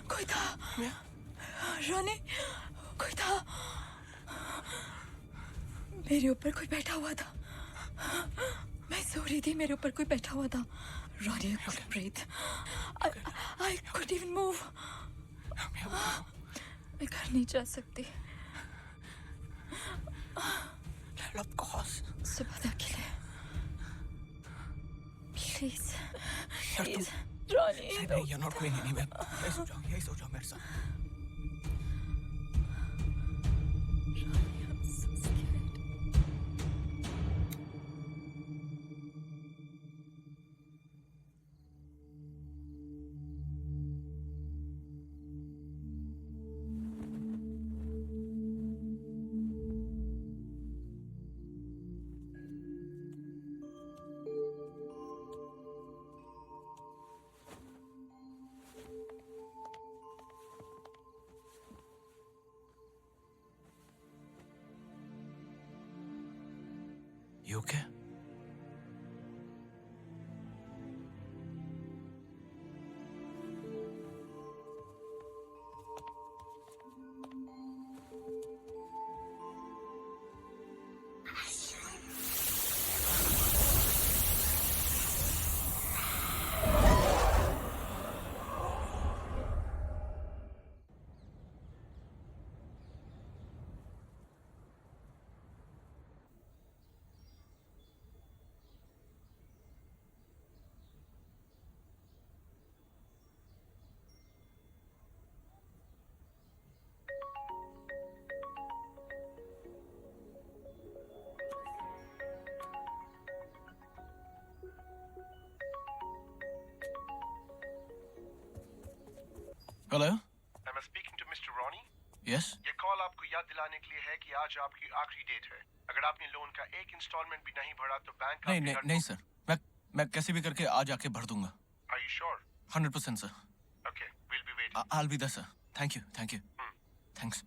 कोई था रोनी, कोई था मेरे ऊपर, कोई बैठा हुआ था। मैं सो रही थी, मेरे ऊपर कोई बैठा हुआ था। रोनी, I couldn't breathe. I couldn't even move. मैं घर नहीं जा सकती। Of course. सुबह तक के लिए प्लीज प्लीज रोनी, नहीं, you're not going anywhere. यही सो जाओ मेरे साथ। I'm so scared. You okay? Hello? Am I speaking to Mr. Ronnie? Yes? ये कॉल आपको याद दिलाने के लिए है कि आज आपकी आखिरी डेट है। अगर आपने लोन का एक इंस्टॉलमेंट भी नहीं भरा तो बैंक नहीं सर, मैं कैसे भी करके आज आके भर दूंगा। Are you sure? 100% sir. Okay, we'll be waiting. I'll be there sir. Thank you. Thanks.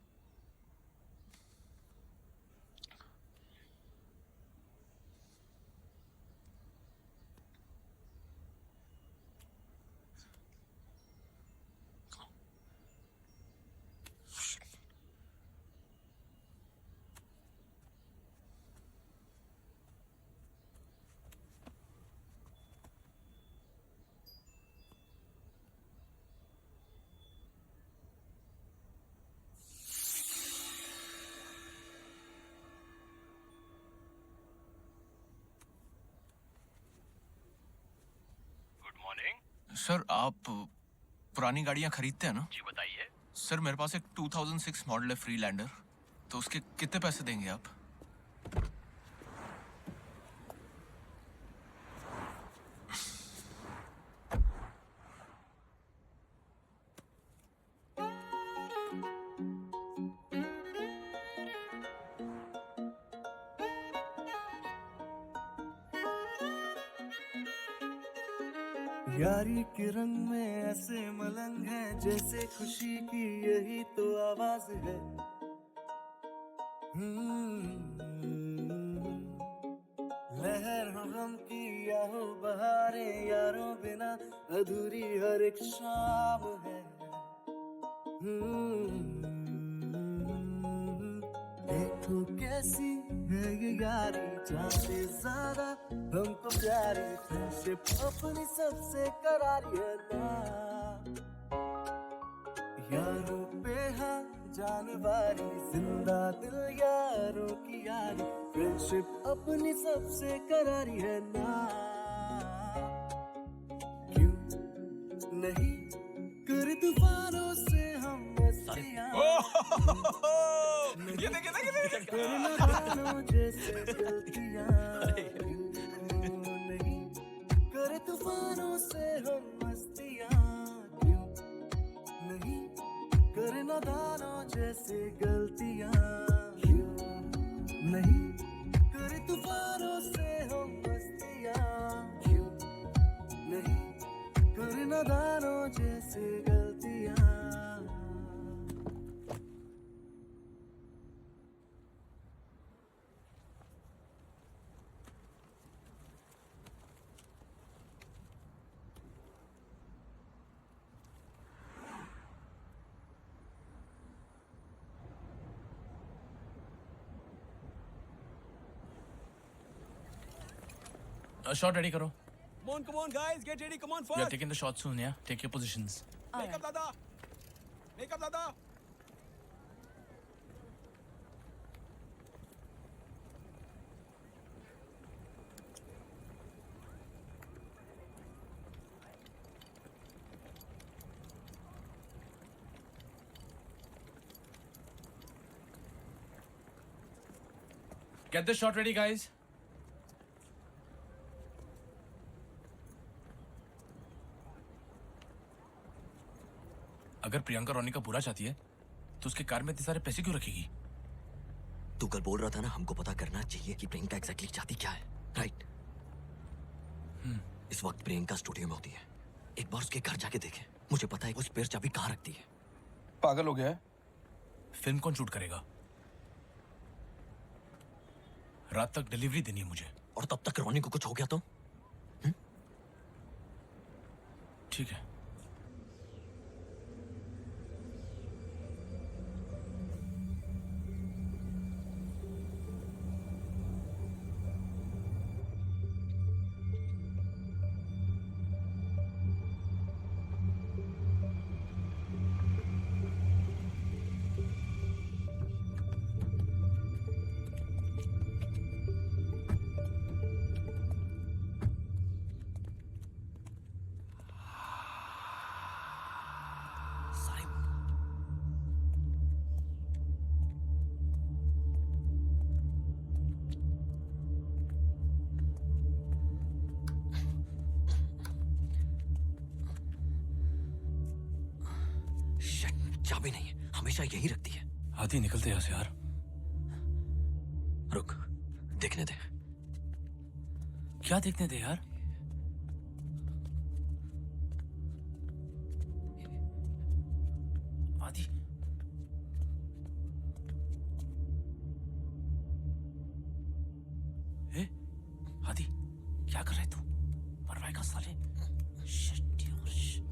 Sir आप पुरानी गाड़ियां खरीदते हैं ना? जी बताइए। सर मेरे पास एक 2006 मॉडल है फ्रीलैंडर, तो उसके कितने पैसे देंगे आप? यारी के रंग में ऐसे मलंग है जैसे खुशी की यही तो आवाज है। लहर हो गम की या हो बहारें, यारों बिना अधूरी हर एक शाम है। जैसी है ये यारी, जान से ज्यादा हमको प्यारी, फ्रेंडशिप अपनी सबसे करारी है ना। यारों पे हाँ जानवारी, जिंदा दिल यारों की यारी, फ्रेंडशिप अपनी सबसे करारी है ना। क्यों नहीं कर तूफानों से हम मस्तियाँ, ये देख करना तानों जैसे गलतियाँ। क्यों नहीं कर तूफानों से हम मस्तियाँ, क्यों नहीं कर नादानों जैसे गलतियाँ। क्यों नहीं कर तूफानों से हम मस्तियाँ, क्यों नहीं कर नादानों जैसे गलतियाँ। शॉट रेडी करो. Come on, guys, get ready. Come on, We are fast. taking the shot soon, yeah? Take your positions. Make up, Dada. Make up, Dada. Get the shot ready, guys. अगर प्रियंका रोनी का बुरा चाहती है तो उसके car में इतने सारे पैसे क्यों रखेगी? तू कल बोल रहा था ना, हमको पता करना चाहिए कि प्रियंका एग्जैक्टली चाहती क्या है, राइट? इस वक्त प्रियंका स्टूडियो में होती है. एक बार उसके घर जाके देखे. मुझे पता है वो स्पेयर चाबी कहाँ रखती है. पागल हो गया है? फिल्म कौन शूट करेगा? रात तक डिलीवरी देनी है मुझे. और तब तक रोनी को कुछ हो गया तो? ठीक है. चाबी नहीं है, हमेशा यही रखती है. आदि निकलते यहाँ से यार. रुक, देखने दे. क्या देखने दे यार? आदि आदि क्या कर रहे तू? मरवाएगा साले. Shit, यार, shit.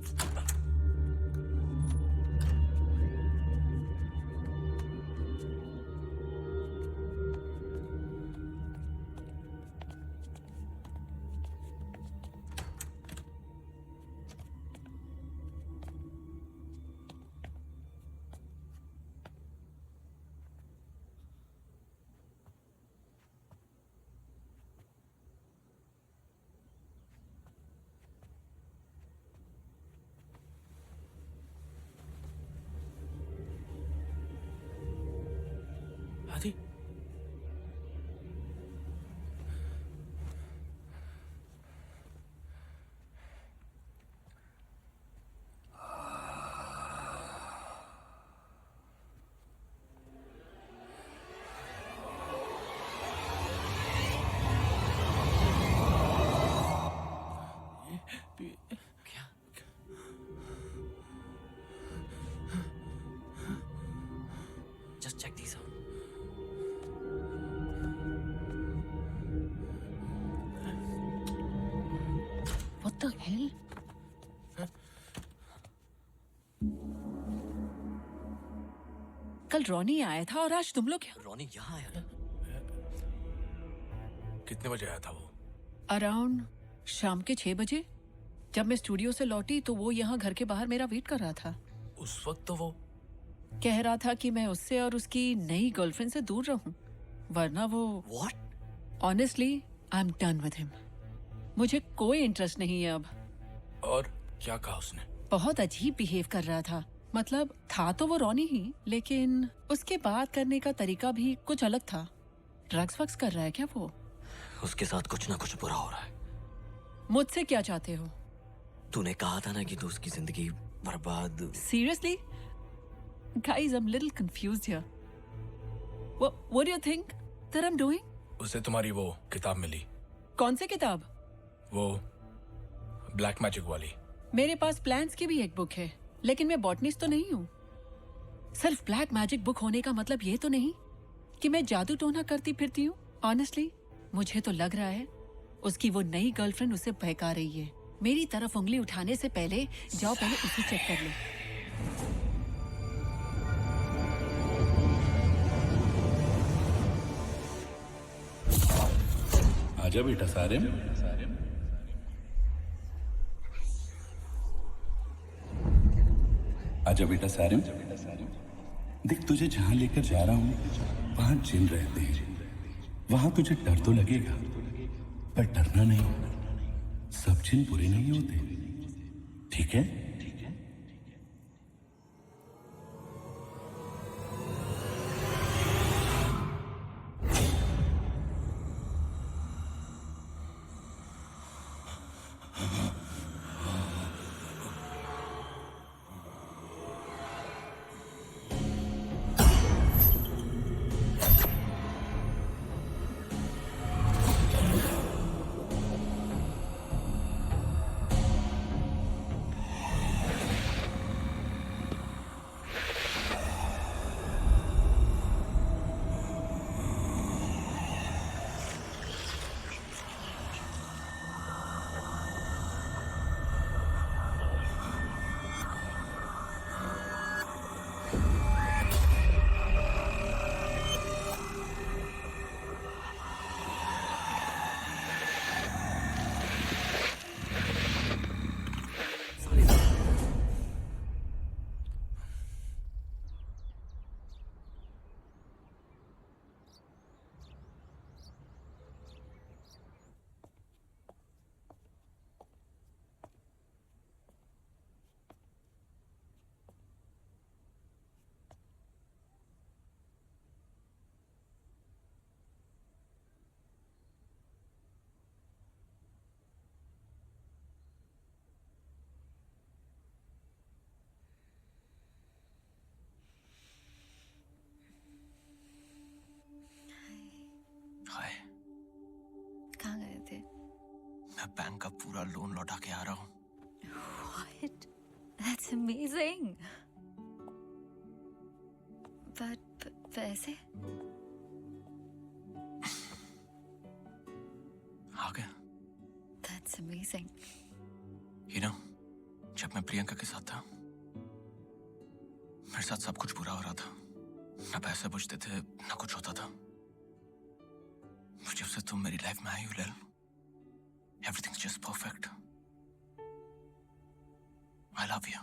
आदि Just check these out. What the hell? कल रॉनी आया था और आज तुम लोग क्या? रोनी यहाँ आया ना? कितने बजे आया था वो? अराउंड शाम के 6 बजे। जब मैं स्टूडियो से लौटी तो वो यहाँ घर के बाहर मेरा वेट कर रहा था। उस वक्त तो वो कह रहा था कि मैं उससे और उसकी नई गर्लफ्रेंड से दूर रहूं, वरना वो What? Honestly I am done with him. मुझे कोई इंटरेस्ट नहीं है अब। और क्या कहा उसने? बहुत अजीब बिहेव कर रहा था। मतलब था तो वो रोनी ही, लेकिन उसके बात करने का तरीका भी कुछ अलग था। ड्रग्स वग्स कर रहा है क्या वो? उसके साथ कुछ ना कुछ बुरा हो रहा है। मुझसे क्या चाहते हो? तूने कहा था ना कि तू उसकी जिंदगी बर्बाद। Seriously? Guys, I'm a little confused here. What do you think that I'm doing? उसे तुम्हारी वो किताब मिली, कौन सी किताब? वो ब्लैक मैजिक वाली। मेरे पास प्लान्स की भी एक बुक है, लेकिन मैं बॉटनिस्ट तो नहीं हूँ। सिर्फ ब्लैक मैजिक बुक होने का मतलब ये तो नहीं कि मैं जादू टोना करती फिरती हूँ। ऑनेस्टली मुझे तो लग रहा है उसकी वो नई गर्लफ्रेंड उसे बहका रही है। मेरी तरफ उंगली उठाने से पहले जाओ पहले उसे चेक कर लो। आजा बेटा सारिम। आजा बेटा सारिम। देख तुझे जहां लेकर जा रहा हूं वहां जिन रहते हैं। वहां तुझे डर तो लगेगा पर डरना नहीं। सब जिन बुरे नहीं होते, ठीक है? हाय, कहाँ गए थे? मैं बैंक का पूरा लोन लौटा के आ रहा हूँ। What? That's amazing. But पैसे? आ गया। That's amazing. You know, जब मैं प्रियंका के साथ था मेरे साथ सब कुछ बुरा हो रहा था। ना पैसे बचते थे ना कुछ होता था। जब से तुम मेरी लाइफ में आई हो लैल, everything's just perfect. I love you.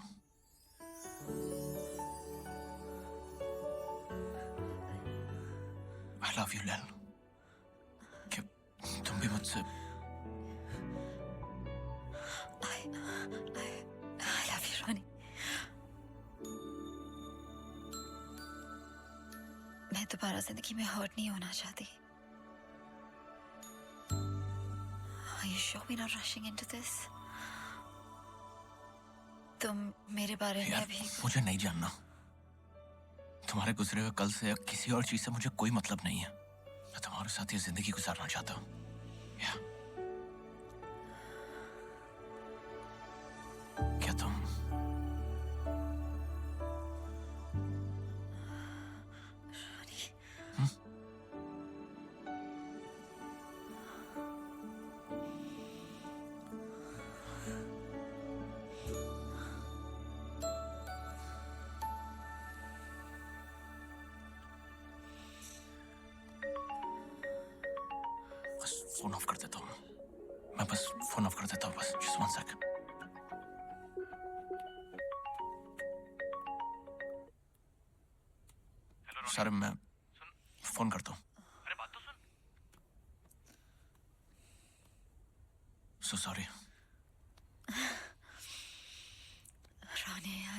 I love you लैल। कि तुम भी मुझसे I love you, Ronnie. मैं दोबारा जिंदगी में हर्ट नहीं होना चाहती। Are you sure we're not rushing into this? तुम मेरे बारे में यार, अभी मुझे नहीं जानना। तुम्हारे गुजरे हुए कल से या किसी और चीज से मुझे कोई मतलब नहीं है। मैं तुम्हारे साथ ये जिंदगी गुजारना चाहता हूँ। क्या तुम फोन ऑफ कर देता हूँ। मैं बस फोन ऑफ कर देता हूँ, बस जस्ट 1 सेकंड। सर मैं फोन करता हूँ। अरे बात तो सुन। So sorry. Ronnie, I...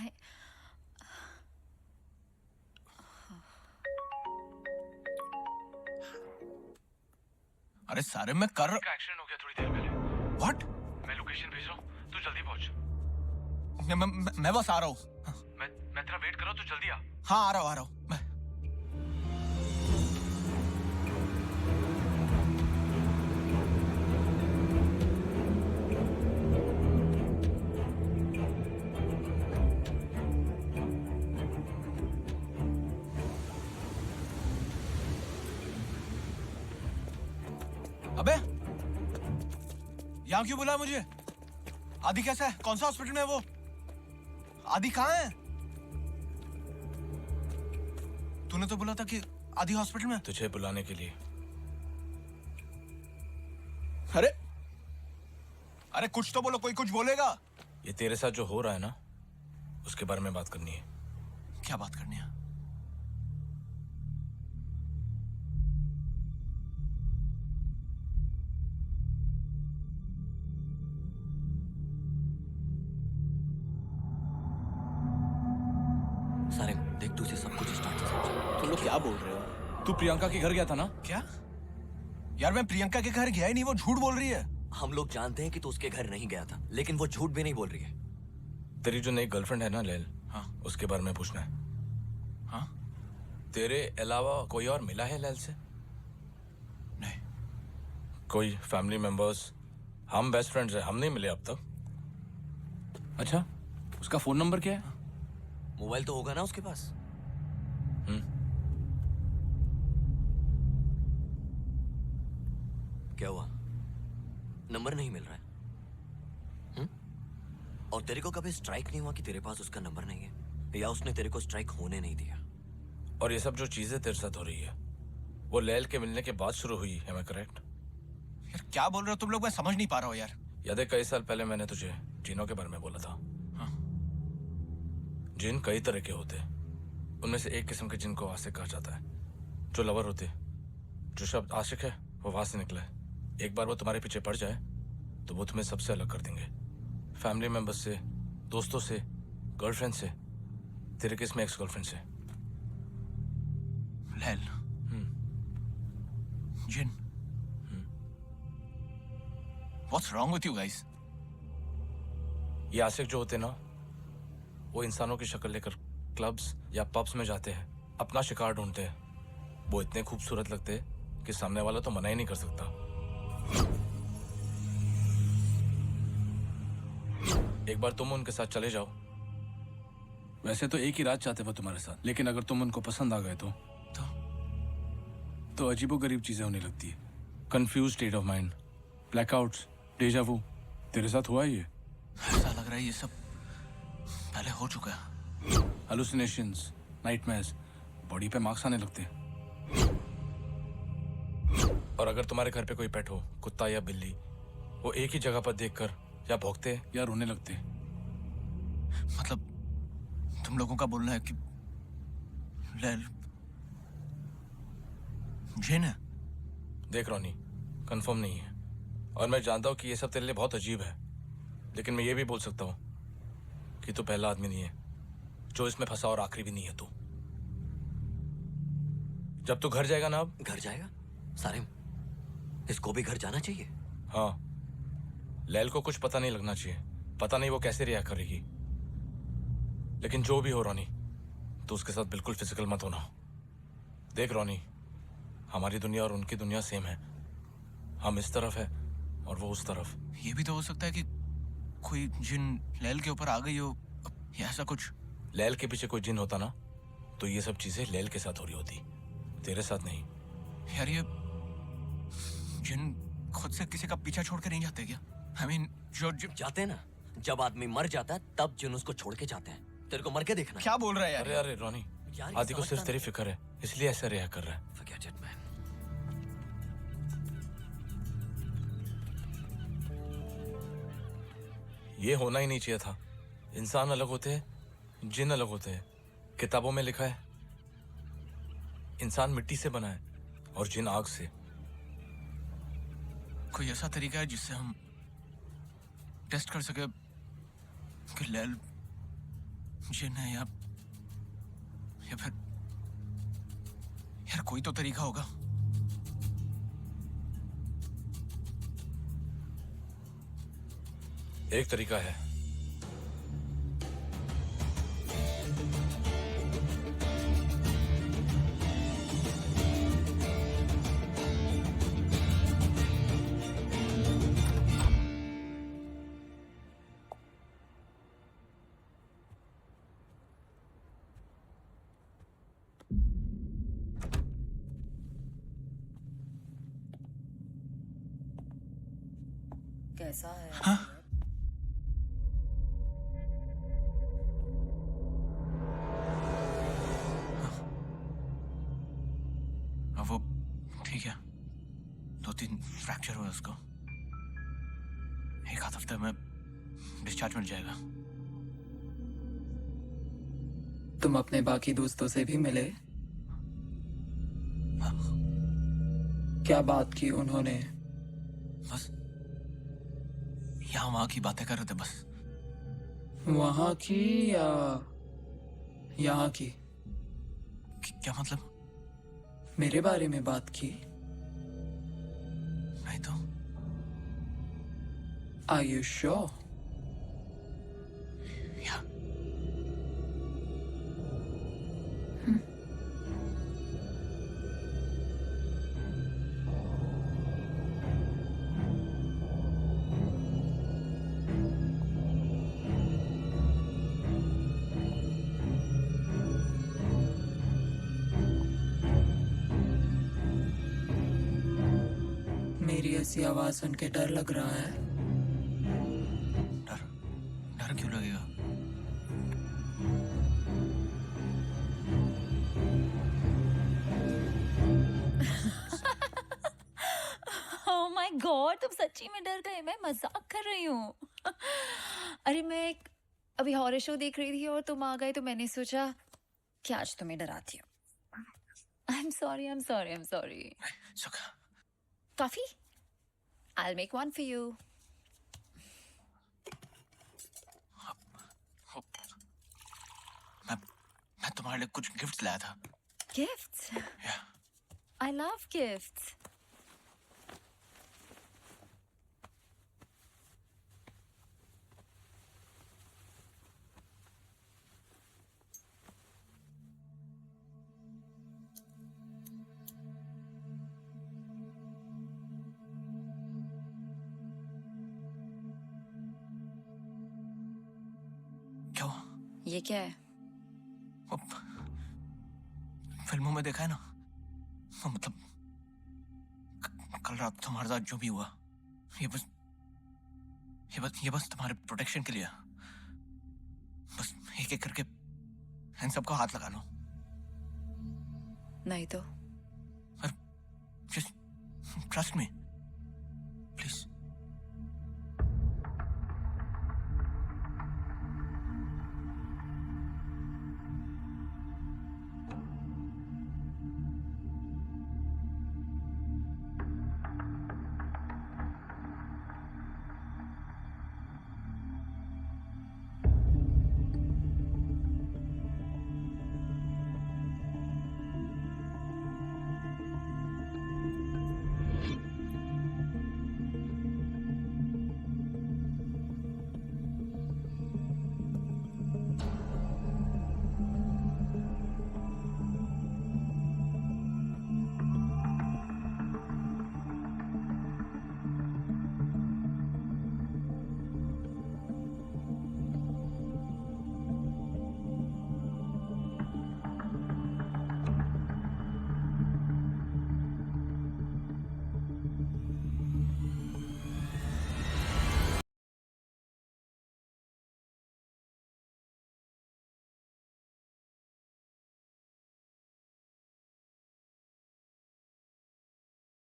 अरे सारे मैं कर का एक्सीडेंट हो गया थोड़ी देर पहले। व्हाट? मैं लोकेशन भेज रहा हूँ, तू जल्दी पहुंच। मैं बस आ रहा हूँ। मैं तेरा वेट कर रहा हूँ, तू जल्दी आ। हाँ आ रहा हूँ मैं। अबे यहाँ क्यों बुलाया मुझे? आदि कैसा है? कौन सा हॉस्पिटल में है वो? आदि कहाँ है? तूने तो बोला था कि आदि हॉस्पिटल में। तुझे बुलाने के लिए। अरे अरे कुछ तो बोलो, कोई कुछ बोलेगा। ये तेरे साथ जो हो रहा है ना, उसके बारे में बात करनी है। क्या बात करनी है? सारे देख, तुझे सब कुछ स्टार्ट से समझा। तुम लोग क्या बोल रहे हो? तू प्रियंका के घर गया था ना? क्या यार, मैं प्रियंका के घर गया ही नहीं, वो झूठ बोल रही है। हम लोग जानते हैं कि तू उसके घर नहीं गया था, लेकिन वो झूठ भी नहीं बोल रही है। तेरी जो नई गर्लफ्रेंड है ना लैल, हाँ उसके बारे में पूछना है। हाँ? तेरे अलावा कोई और मिला है लैल से? नहीं। कोई फैमिली मेंबर्स? हम बेस्ट फ्रेंड्स हैं, हम नहीं मिले अब तक। अच्छा, उसका फोन नंबर क्या है? मोबाइल तो होगा ना उसके पास? क्या हुआ? नंबर नहीं मिल रहा है? और तेरे को कभी स्ट्राइक नहीं हुआ कि तेरे पास उसका नंबर नहीं है, या उसने तेरे को स्ट्राइक होने नहीं दिया? और ये सब जो चीजें तेरे साथ हो रही है, वो लैल के मिलने के बाद शुरू हुई है, मैं करेक्ट? यार क्या बोल रहे हो तुम लोग? मैं समझ नहीं पा रहा हूँ यार। याद है कई साल पहले मैंने तुझे जिनों के बारे में बोला था? हाँ। जिन कई तरह के होते हैं, उनमें से एक किस्म के जिन को आशिक कहा जाता है, जो लवर होते। जो शब्द आशिक है वो वहां से निकला है। एक बार वो तुम्हारे पीछे पड़ जाए तो वो तुम्हें सबसे अलग कर देंगे, फैमिली मेंबर्स से, दोस्तों से, गर्लफ्रेंड से, तेरे केस में एक्स गर्लफ्रेंड से। लैल, जिन, what's wrong with you guys? ये आशिक जो होते ना, वो इंसानों की शक्ल लेकर क्लब्स या पब्स में जाते हैं, अपना शिकार ढूंढते हैं। वो इतने खूबसूरत लगते हैं कि सामने वाला तो मना ही नहीं कर सकता। एक बार तुम उनके साथ चले जाओ। वैसे तो एक ही रात चाहते वो तुम्हारे साथ, लेकिन अगर तुम उनको पसंद आ गए तो अजीबोगरीब चीजें होने लगती है। Confuse state of mind, blackouts, deja vu. तेरे साथ हुआ ये? ऐसा लग रहा है ये सब पहले हो चुका है। हेलुसिनेशंस, नाइटमेयर्स, बॉडी पे मार्क्स आने लगते हैं। और अगर तुम्हारे घर पे कोई पेट हो, कुत्ता या बिल्ली, वो एक ही जगह पर देखकर या भौंकते या रोने लगते हैं। मतलब तुम लोगों का बोलना है कि लैल जिन है? देख रोनी, कंफर्म नहीं है, और मैं जानता हूँ कि ये सब तेरे लिए बहुत अजीब है, लेकिन मैं ये भी बोल सकता हूँ कि तू पहला आदमी नहीं है जो इसमें फंसा, और आखिरी भी नहीं है तू। जब तू घर जाएगा ना, अब घर जाएगा? सारिम, इसको भी घर जाना चाहिए। हाँ, लैल को कुछ पता नहीं लगना चाहिए, पता नहीं वो कैसे रिएक्ट करेगी। लेकिन जो भी हो रोनी, तो उसके साथ बिल्कुल फिजिकल मत होना। देख रोनी, हमारी दुनिया और उनकी दुनिया सेम है। हम इस तरफ है और वो उस तरफ। ये भी तो हो सकता है कि कोई जिन लैल के ऊपर आ गई हो, या ऐसा कुछ। लैल के पीछे कोई जिन होता ना, तो ये सब चीजें लैल के साथ हो रही होती, तेरे साथ नहीं। यार ये जिन खुद से किसी का पीछा छोड़ के नहीं जाते क्या? I mean, जो जाते हैं ना, जब आदमी मर जाता है तब जिन उसको छोड़ के जाते हैं। तेरे को मर के देखना है। क्या बोल रहा है यार? अरे अरे रोनी, आदि को सिर्फ तेरी फिक्र है, इसलिए ऐसा रिएक्ट कर रहा है। Forget it, man. ये होना ही नहीं चाहिए था। इंसान अलग होते हैं, जिन अलग होते हैं। किताबों में लिखा है इंसान मिट्टी से बना है और जिन आग से। कोई ऐसा तरीका है जिससे हम टेस्ट कर सके कि लैल जिन है या फिर यार कोई तो तरीका होगा। एक तरीका है। कैसा है? हाँ? अब वो ठीक है, 2-3 फ्रैक्चर हुआ उसको, 1 आध हफ्ते में डिस्चार्ज मिल जाएगा। तुम अपने बाकी दोस्तों से भी मिले? क्या बात की उन्होंने? बस यहाँ वहां की बातें कर रहे थे बस। वहां की या यहाँ की? क्या मतलब? मेरे बारे में बात की? नहीं तो। Are you sure? या मेरी ऐसी आवाज सुन के डर लग रहा है? डर डर क्यों लगेगा? ओह माय गॉड, तुम सच्ची में डर गए? मैं मजाक कर रही हूँ। अरे मैं अभी हॉरर शो देख रही थी और तुम आ गए तो मैंने सोचा कि आज तुम्हें डराती हूँ। I am sorry, I am sorry, I am sorry. सुखा, coffee? I'll make one for you. मैं तुम्हारे लिए कुछ गिफ्ट्स लाया था। Gifts? या I love gifts. क्या हुआ? ये क्या है? वो फिल्मों में देखा है ना, वो मतलब कल रात तुम्हारे साथ जो भी हुआ, ये बस तुम्हारे प्रोटेक्शन के लिए। बस एक एक करके इन सबको हाथ लगा लो। नहीं तो? Just trust me.